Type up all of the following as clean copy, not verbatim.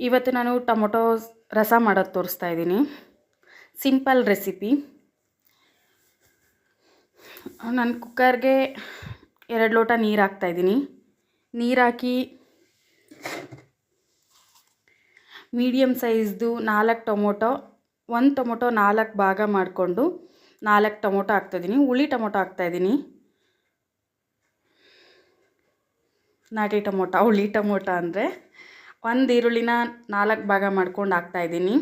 ಇವತ್ತು ನಾನು ಟೊಮೊಟೊ ರಸ ಮಾಡೋದು ತೋರಿಸ್ತಾ ಇದ್ದೀನಿ. Simple recipe. ನಾನು ಕುಕ್ಕರ್ಗೆ 2 ಲೋಟ ನೀರು ಹಾಕ್ತಾಯಿದ್ದೀನಿ. ನೀರು ಹಾಕಿ ಮೀಡಿಯಮ್ ಸೈಜ್ದು 4 ಟೊಮೊಟೊ, 1 ಟೊಮೊಟೊ 4 ಭಾಗ ಮಾಡಿಕೊಂಡು 4 ಟೊಮೊಟೊ ಹಾಕ್ತಾಯಿದ್ದೀನಿ. ಹುಳಿ ಟೊಮೊಟೊ ಹಾಕ್ತಾಯಿದ್ದೀನಿ. ನಾಟಿ ಟೊಮೊಟೊ, ಹುಳಿ ಟೊಮೊಟೊ ಅಂದರೆ 1 ಈರುಳ್ಳಿನ 4 ಭಾಗ ಮಾಡ್ಕೊಂಡು ಹಾಕ್ತಾಯಿದ್ದೀನಿ.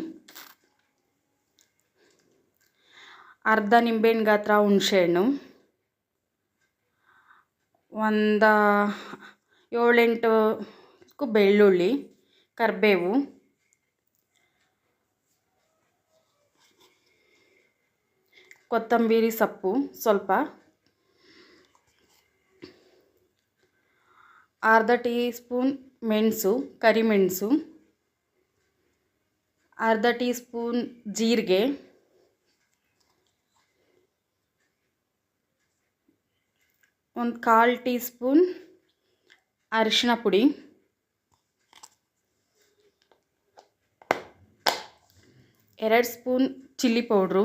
ಅರ್ಧ ನಿಂಬೆಹಣ್ಣು ಗಾತ್ರ ಹುಣಸೆಹಣ್ಣು, ಒಂದು 7-8 ಬೆಳ್ಳುಳ್ಳಿ, ಕರಿಬೇವು, ಕೊತ್ತಂಬರಿ ಸೊಪ್ಪು ಸ್ವಲ್ಪ, ಅರ್ಧ ಟೀ ಸ್ಪೂನ್ ಮೆಣಸು, ಕರಿಮೆಣಸು, ಅರ್ಧ ಟೀ ಸ್ಪೂನ್ ಜೀರಿಗೆ, ಒಂದು 1/4 ಟೀ ಸ್ಪೂನ್ ಅರಿಶಿಣ ಪುಡಿ, ಎರಡು ಸ್ಪೂನ್ ಚಿಲ್ಲಿ ಪೌಡ್ರು,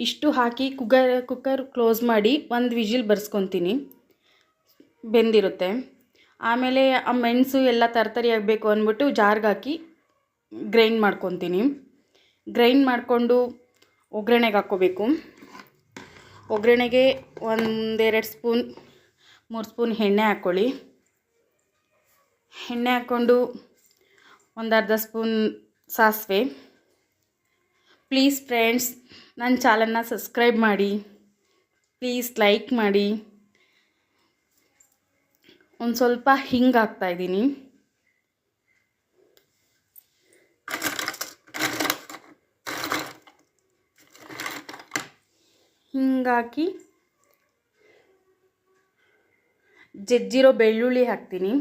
ಇಷ್ಟು ಹಾಕಿ ಕುಕ್ಕರ್ ಕ್ಲೋಸ್ ಮಾಡಿ 1 ವಿಜಿಲ್ ಬರ್ಸ್ಕೊತೀನಿ. ಬೆಂದಿರುತ್ತೆ. ಆಮೇಲೆ ಆ ಮೆಣಸು ಎಲ್ಲ ತರ್ತರಿ ಆಗಬೇಕು ಅಂದ್ಬಿಟ್ಟು ಜಾರ್ಗೆ ಹಾಕಿ ಗ್ರೈಂಡ್ ಮಾಡ್ಕೊತೀನಿ. ಗ್ರೈಂಡ್ ಮಾಡಿಕೊಂಡು ಒಗ್ಗರಣೆಗೆ ಹಾಕ್ಕೋಬೇಕು. ಒಗ್ಗರಣೆಗೆ 1-2 ಸ್ಪೂನ್ 3 ಸ್ಪೂನ್ ಎಣ್ಣೆ ಹಾಕ್ಕೊಳ್ಳಿ. ಎಣ್ಣೆ ಹಾಕ್ಕೊಂಡು ಒಂದು ಅರ್ಧ ಸ್ಪೂನ್ ಸಾಸಿವೆ. ಪ್ಲೀಸ್ ಫ್ರೆಂಡ್ಸ್, ನನ್ನ ಚಾನಲ್ನ ಸಬ್ಸ್ಕ್ರೈಬ್ ಮಾಡಿ, ಪ್ಲೀಸ್ ಲೈಕ್ ಮಾಡಿ. ಒಂದು ಸ್ವಲ್ಪ ಹಿಂಗೆ ಹಾಕ್ತಾಯಿದ್ದೀನಿ. ಹಿಂಗಾಗಿ ಜಜ್ಜಿರೋ ಬೆಳ್ಳುಳ್ಳಿ ಹಾಕ್ತೀನಿ.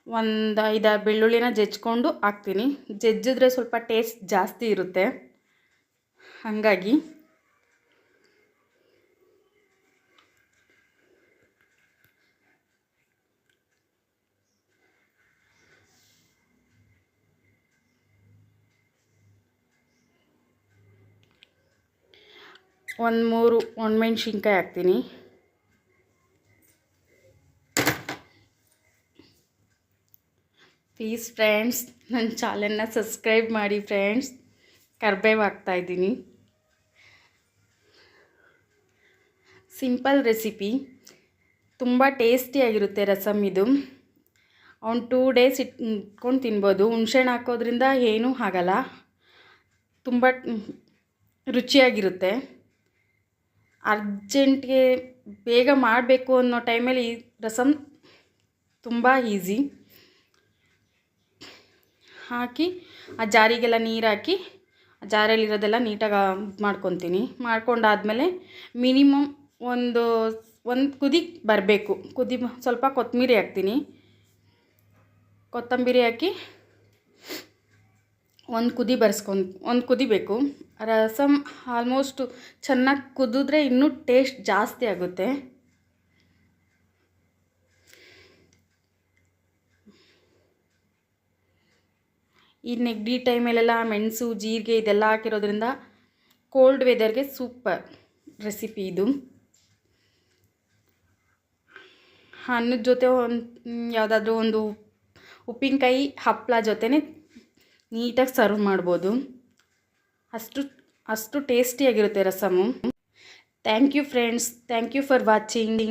ಒಂದು 5-6 ಬೆಳ್ಳುಳ್ಳಿನ ಜಜ್ಜಿಕೊಂಡು ಹಾಕ್ತೀನಿ. ಜಜ್ಜಿದ್ರೆ ಸ್ವಲ್ಪ ಟೇಸ್ಟ್ ಜಾಸ್ತಿ ಇರುತ್ತೆ, ಹಾಗಾಗಿ ಒಂದು 3 ಒಣಮೆಣ್ಸಿನ್ಕಾಯಿ ಹಾಕ್ತೀನಿ. ಪ್ಲೀಸ್ ಫ್ರೆಂಡ್ಸ್, ನನ್ನ ಚಾನಲ್ನ ಸಬ್ಸ್ಕ್ರೈಬ್ ಮಾಡಿ ಫ್ರೆಂಡ್ಸ್. ಕರಿಬೇವು ಹಾಕ್ತಾಯಿದ್ದೀನಿ. ಸಿಂಪಲ್ ರೆಸಿಪಿ, ತುಂಬ ಟೇಸ್ಟಿಯಾಗಿರುತ್ತೆ ರಸಮ್ ಇದು. 2 ಡೇಸ್ ಇಟ್ಕೊಂಡು ತಿನ್ಬೋದು. ಹುಣಸೆಹಣ್ಣು ಹಾಕೋದ್ರಿಂದ ಏನೂ ಆಗಲ್ಲ, ತುಂಬ ರುಚಿಯಾಗಿರುತ್ತೆ. ಅರ್ಜೆಂಟ್ಗೆ ಬೇಗ ಮಾಡಬೇಕು ಅನ್ನೋ ಟೈಮಲ್ಲಿ ಈ ರಸಮ್ ತುಂಬ ಈಸಿ. ಹಾಕಿ ಆ ಜಾರಿಗೆಲ್ಲ ನೀರು ಹಾಕಿ ಜಾರಲ್ಲಿರೋದೆಲ್ಲ ನೀಟಾಗಿ ಮಾಡ್ಕೊತೀನಿ. ಮಾಡ್ಕೊಂಡಾದಮೇಲೆ ಮಿನಿಮಮ್ ಒಂದು ಕುದಿ ಬರಬೇಕು. ಸ್ವಲ್ಪ ಕೊತ್ತಂಬರಿ ಹಾಕ್ತೀನಿ. ಕೊತ್ತಂಬರಿ ಹಾಕಿ ಒಂದು ಕುದಿ ಬೇಕು. ರಸಮ್ ಆಲ್ಮೋಸ್ಟ್ ಚೆನ್ನಾಗಿ ಕುದಿದ್ರೆ ಇನ್ನೂ ಟೇಸ್ಟ್ ಜಾಸ್ತಿ ಆಗುತ್ತೆ. ಈ ನೆಗಡಿ ಟೈಮಲ್ಲೆಲ್ಲ ಮೆಣಸು ಜೀರಿಗೆ ಇದೆಲ್ಲ ಹಾಕಿರೋದ್ರಿಂದ ಕೋಲ್ಡ್ ವೆದರ್ಗೆ ಸೂಪರ್ ರೆಸಿಪಿ ಇದು. ಅನ್ನದ ಜೊತೆ ಯಾವುದಾದ್ರೂ ಒಂದು ಉಪ್ಪಿನಕಾಯಿ ಹಪ್ಪಳ ಜೊತೆನೇ ನೀಟಾಗಿ ಸರ್ವ್ ಮಾಡ್ಬೋದು. ಅಷ್ಟು ಟೇಸ್ಟಿಯಾಗಿರುತ್ತೆ ರಸಮು. Thank you friends, thank you for watching.